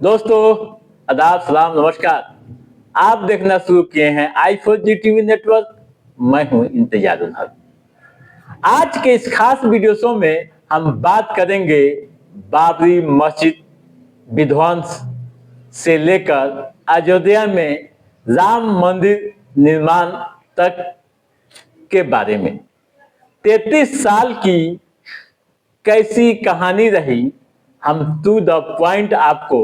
दोस्तों, आदाब, सलाम, नमस्कार। आप देखना शुरू किए हैं i4G टीवी नेटवर्क। मैं हूं इंतजारुल हक। आज के इस खास वीडियो शो में हम बात करेंगे बाबरी मस्जिद विध्वंस से लेकर अयोध्या में राम मंदिर निर्माण तक के बारे में। 33 साल की कैसी कहानी रही, हम टू द पॉइंट आपको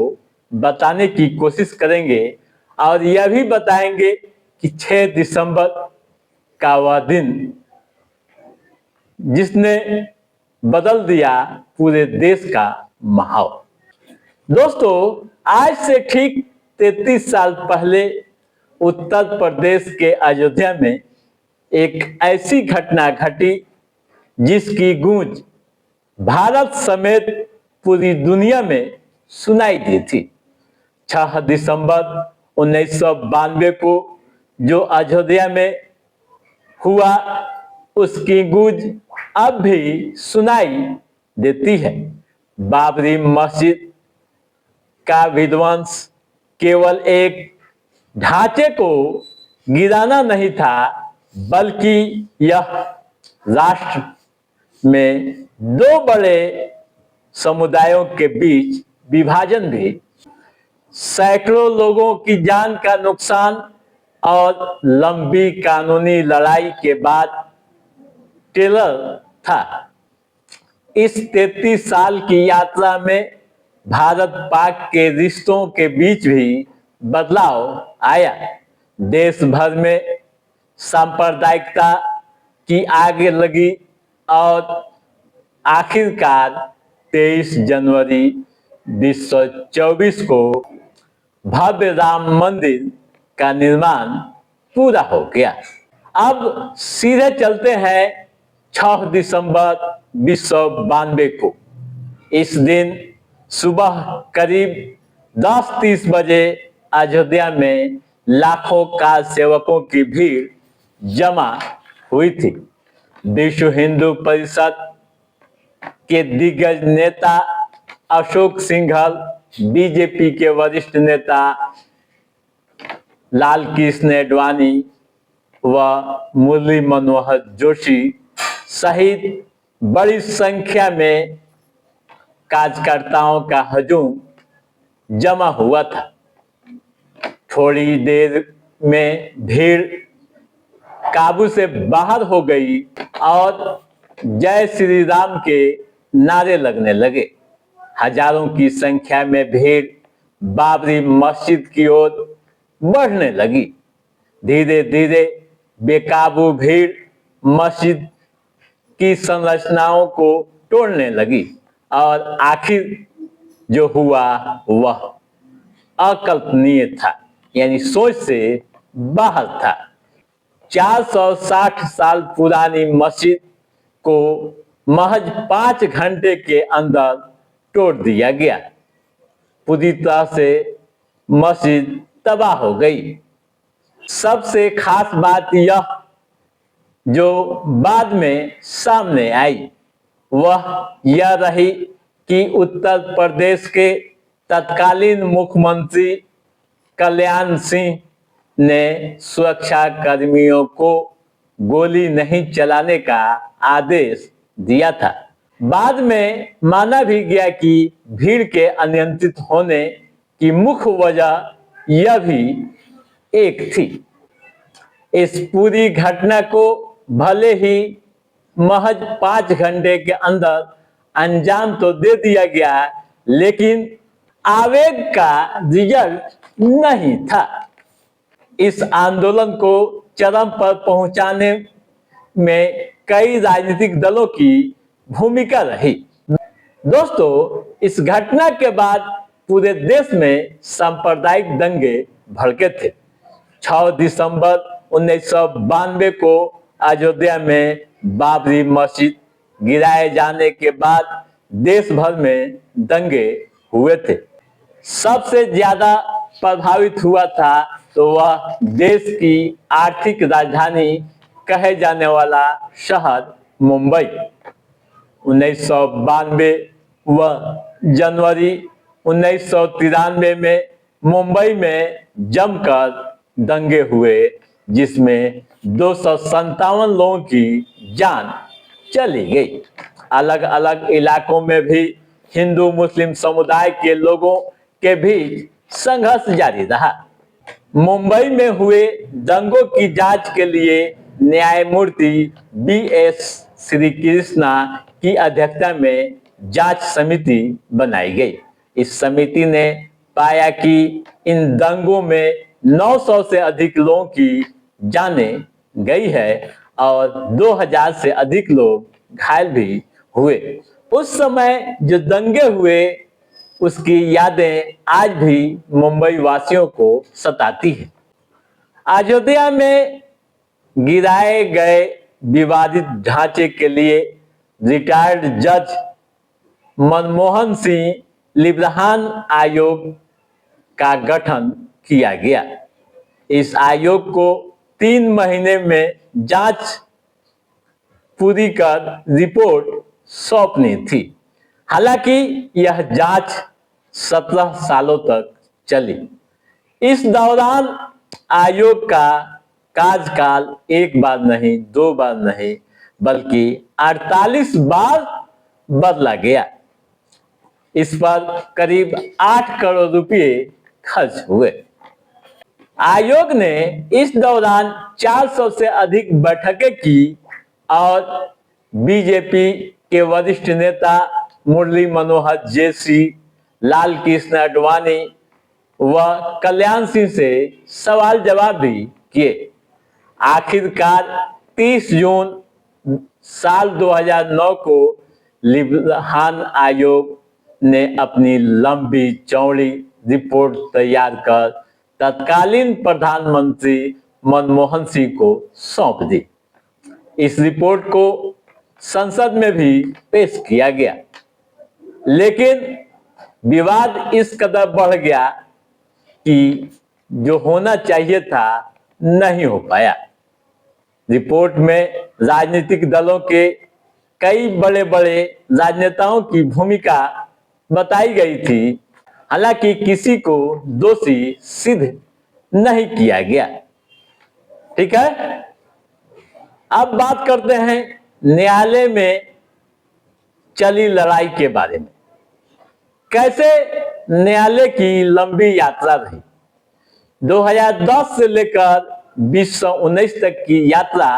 बताने की कोशिश करेंगे और यह भी बताएंगे कि 6 दिसंबर का वह दिन जिसने बदल दिया पूरे देश का माहौल। दोस्तों, आज से ठीक 33 साल पहले उत्तर प्रदेश के अयोध्या में एक ऐसी घटना घटी जिसकी गूंज भारत समेत पूरी दुनिया में सुनाई दी थी। 6 दिसंबर 1992 को जो अयोध्या में हुआ, उसकी गूंज अब भी सुनाई देती है। बाबरी मस्जिद का विध्वंस केवल एक ढांचे को गिराना नहीं था, बल्कि यह राष्ट्र में दो बड़े समुदायों के बीच विभाजन भी, सैकड़ों लोगों की जान का नुकसान और लंबी कानूनी लड़ाई के बाद टेलर था। इस 33 साल की यात्रा में भारत पाक के रिश्तों के बीच भी बदलाव आया। देश भर में सांप्रदायिकता की आग लगी और आखिरकार 23 जनवरी 2024 को भव्य राम मंदिर का निर्माण पूरा हो गया। अब सीधे चलते हैं 6 दिसंबर 1992 को। इस दिन सुबह करीब 10:30 बजे अयोध्या में लाखों कार सेवकों की भीड़ जमा हुई थी। विश्व हिंदू परिषद के दिग्गज नेता अशोक सिंघल, बीजेपी के वरिष्ठ नेता लाल कृष्ण आडवाणी व मुरली मनोहर जोशी सहित बड़ी संख्या में कार्यकर्ताओं का हजूम जमा हुआ था। थोड़ी देर में भीड़ काबू से बाहर हो गई और जय श्री राम के नारे लगने लगे। हजारों की संख्या में भीड़ बाबरी मस्जिद की ओर बढ़ने लगी। धीरे धीरे बेकाबू भीड़ मस्जिद की संरचनाओं को तोड़ने लगी और आखिर जो हुआ वह अकल्पनीय था, यानी सोच से बाहर था। 460 साल पुरानी मस्जिद को महज 5 घंटे के अंदर तोड़ दिया गया। पूरी तरह से मस्जिद तबाह हो गई। सबसे खास बात यह जो बाद में सामने आई वह यह रही कि उत्तर प्रदेश के तत्कालीन मुख्यमंत्री कल्याण सिंह ने सुरक्षा कर्मियों को गोली नहीं चलाने का आदेश दिया था। बाद में माना भी गया कि भीड़ के अनियंत्रित होने की मुख्य वजह यह भी एक थी। इस पूरी घटना को भले ही महज 5 घंटे के अंदर अंजाम तो दे दिया गया, लेकिन आवेग का रिजल्ट नहीं था। इस आंदोलन को चरम पर पहुंचाने में कई राजनीतिक दलों की भूमिका रही। दोस्तों, इस घटना के बाद पूरे देश में सांप्रदायिक दंगे भड़के थे। 6 दिसंबर 1992 को अयोध्या में बाबरी मस्जिद गिराए जाने के बाद देश भर में दंगे हुए थे। सबसे ज्यादा प्रभावित हुआ था तो वह देश की आर्थिक राजधानी कहे जाने वाला शहर मुंबई। 1992 व जनवरी 1993 में मुंबई में जमकर दंगे हुए, जिसमें 257 लोगों की जान चली गई। अलग अलग इलाकों में भी हिंदू मुस्लिम समुदाय के लोगों के बीच संघर्ष जारी रहा। मुंबई में हुए दंगों की जांच के लिए न्यायमूर्ति बी.एस. श्री कृष्णा की अध्यक्षता में जांच समिति बनाई गई। इस समिति ने पाया कि इन दंगों में 900 से अधिक लोगों की जानें गई है और 2000 से अधिक लोग घायल भी हुए। उस समय जो दंगे हुए उसकी यादें आज भी मुंबई वासियों को सताती है। अयोध्या में गिराए गए विवादित ढांचे के लिए रिटायर्ड जज मनमोहन सिंह लिब्राहन आयोग का गठन किया गया। इस आयोग को 3 महीने में जांच पूरी कर रिपोर्ट सौंपनी थी। हालांकि यह जांच 17 सालों तक चली। इस दौरान आयोग का कार्यकाल 1 बार नहीं, 2 बार नहीं, बल्कि 48 बार बदला गया। इस पर करीब 8 करोड़ रुपए खर्च हुए। आयोग ने इस दौरान 400 से अधिक बैठकें की और बीजेपी के वरिष्ठ नेता मुरली मनोहर जोशी, लाल कृष्ण आडवाणी व कल्याण सिंह से सवाल जवाब भी किए। आखिरकार 30 जून साल 2009 को लिब्राहन आयोग ने अपनी लंबी चौड़ी रिपोर्ट तैयार कर तत्कालीन प्रधानमंत्री मनमोहन सिंह को सौंप दी। इस रिपोर्ट को संसद में भी पेश किया गया, लेकिन विवाद इस कदर बढ़ गया कि जो होना चाहिए था नहीं हो पाया। रिपोर्ट में राजनीतिक दलों के कई बड़े बड़े राजनेताओं की भूमिका बताई गई थी। हालांकि किसी को दोषी सिद्ध नहीं किया गया। ठीक है, अब बात करते हैं न्यायालय में चली लड़ाई के बारे में। कैसे न्यायालय की लंबी यात्रा रही। 2010 से लेकर 2019 तक की यात्रा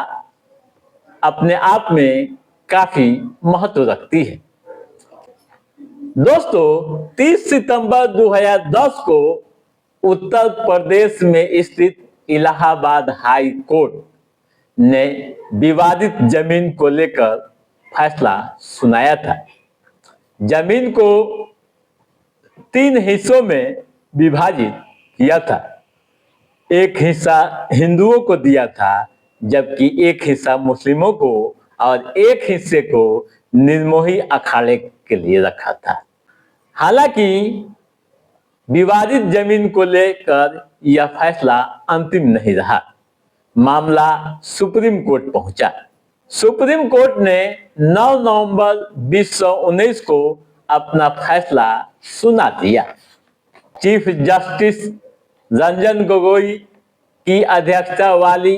अपने आप में काफी महत्व रखती है। दोस्तों, 30 सितंबर 2010 को उत्तर प्रदेश में स्थित इलाहाबाद हाई कोर्ट ने विवादित जमीन को लेकर फैसला सुनाया था। जमीन को 3 हिस्सों में विभाजित किया था। एक हिस्सा हिंदुओं को दिया था, जबकि एक हिस्सा मुस्लिमों को और एक हिस्से को निर्मोही अखाड़े के लिए रखा था। हालांकि विवादित जमीन को लेकर यह फैसला अंतिम नहीं रहा। मामला सुप्रीम कोर्ट पहुंचा। सुप्रीम कोर्ट ने 9 नवंबर 2019 को अपना फैसला सुना दिया। चीफ जस्टिस रंजन गोगोई की अध्यक्षता वाली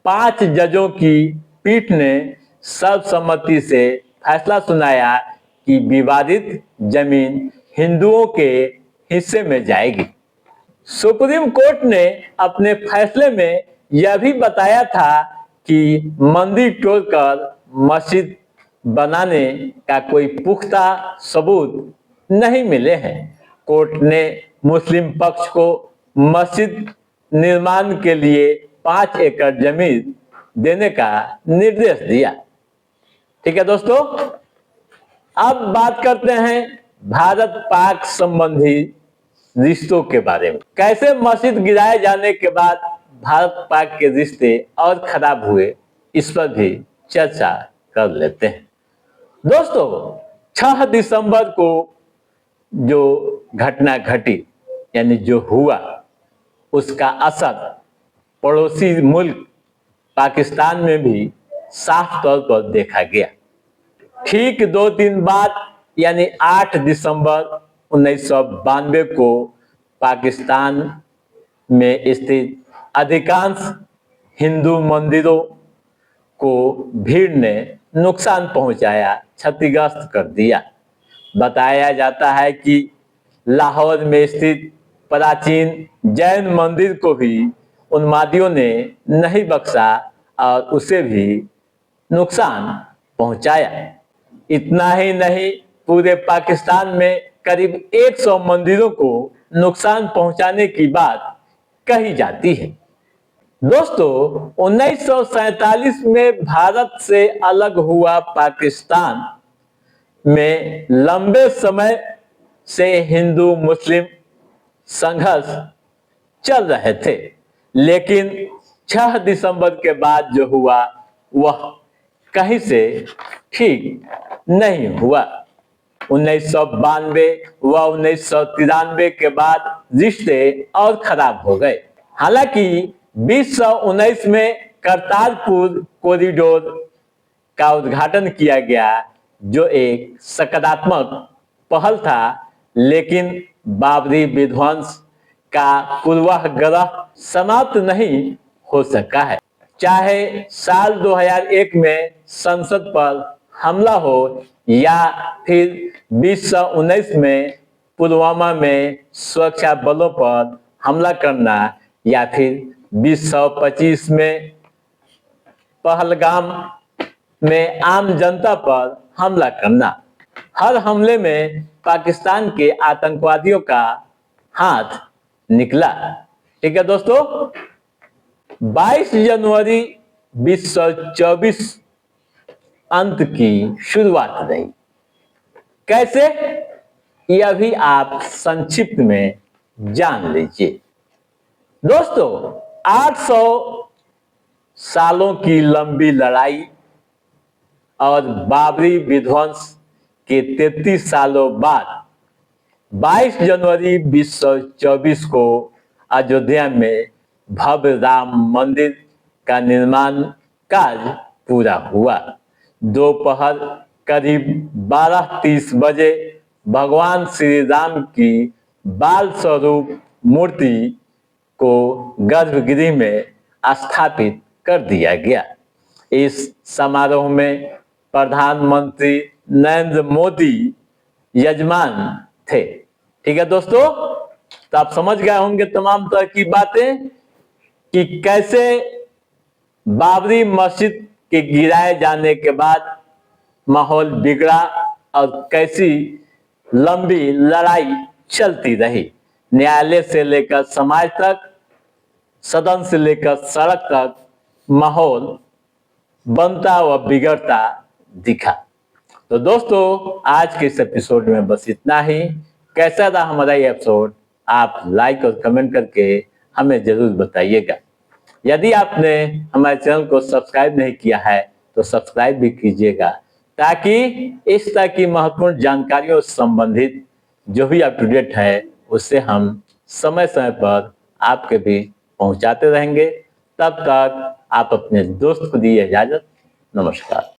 5 जजों की पीठ ने सर्वसम्मति से फैसला सुनाया कि विवादित जमीन हिंदुओं के हिस्से में जाएगी। सुप्रीम कोर्ट ने अपने फैसले में यह भी बताया था कि मंदिर तोड़कर मस्जिद बनाने का कोई पुख्ता सबूत नहीं मिले हैं। कोर्ट ने मुस्लिम पक्ष को मस्जिद निर्माण के लिए 5 एकड़ जमीन देने का निर्देश दिया। ठीक है दोस्तों, अब बात करते हैं भारत पाक संबंधी रिश्तों के बारे में। कैसे मस्जिद गिराए जाने के बाद भारत पाक के रिश्ते और खराब हुए, इस पर भी चर्चा कर लेते हैं। दोस्तों, 6 दिसंबर को जो घटना घटी, यानी जो हुआ, उसका असर पड़ोसी मुल्क पाकिस्तान में भी साफ तौर पर देखा गया। ठीक 2 दिन बाद, यानी 8 दिसंबर 1992 को पाकिस्तान में स्थित अधिकांश हिंदू मंदिरों को भीड़ ने नुकसान पहुंचाया, क्षतिग्रस्त कर दिया। बताया जाता है कि लाहौर में स्थित प्राचीन जैन मंदिर को भी उन्मादियों ने नहीं बख्शा और उसे भी नुकसान पहुंचाया। इतना ही नहीं, पूरे पाकिस्तान में करीब 100 मंदिरों को नुकसान पहुंचाने की बात कही जाती है। दोस्तों, 1947 में भारत से अलग हुआ पाकिस्तान में लंबे समय से हिंदू मुस्लिम संघर्ष चल रहे थे, लेकिन 6 दिसंबर के बाद जो हुआ वह कहीं से ठीक नहीं हुआ। 1992 व 1993 के बाद रिश्ते और खराब हो गए। हालांकि 2019 में करतारपुर कॉरिडोर का उद्घाटन किया गया, जो एक सकारात्मक पहल था, लेकिन बाबरी विध्वंस का पूर्वाग्रह समाप्त नहीं हो सका है। चाहे साल 2001 में संसद पर हमला हो या फिर 2019 में पुलवामा में सुरक्षा बलों पर हमला करना या फिर 2025 में पहलगाम में आम जनता पर हमला करना, हर हमले में पाकिस्तान के आतंकवादियों का हाथ निकला। ठीक है दोस्तों, 22 जनवरी 2024 अंत की शुरुआत रही। कैसे, यह भी आप संक्षिप्त में जान लीजिए। दोस्तों, 800 सालों की लंबी लड़ाई और बाबरी विध्वंस के 33 सालों बाद 22 जनवरी 2024 को अयोध्या में भव्य राम मंदिर का निर्माण कार्य पूरा हुआ। दोपहर करीब 12:30 बजे भगवान श्री राम की बाल स्वरूप मूर्ति को गर्भगृह में स्थापित कर दिया गया। इस समारोह में प्रधानमंत्री नरेंद्र मोदी यजमान थे। ठीक है दोस्तों, तो आप समझ गए होंगे तमाम तरह की बातें कि कैसे बाबरी मस्जिद के गिराए जाने के बाद माहौल बिगड़ा और कैसी लंबी लड़ाई चलती रही। न्यायालय से लेकर समाज तक, सदन से लेकर सड़क तक माहौल बनता व बिगड़ता दिखा। तो दोस्तों, आज के इस एपिसोड में बस इतना ही। कैसा था हमारा ये एपिसोड, आप लाइक और कमेंट करके हमें जरूर बताइएगा। यदि आपने हमारे चैनल को सब्सक्राइब नहीं किया है तो सब्सक्राइब भी कीजिएगा, ताकि इस तरह की महत्वपूर्ण जानकारियों से संबंधित जो भी अप टू डेट है उससे हम समय समय पर आपके भी पहुंचाते रहेंगे। तब तक आप अपने दोस्त को दिए इजाजत। नमस्कार।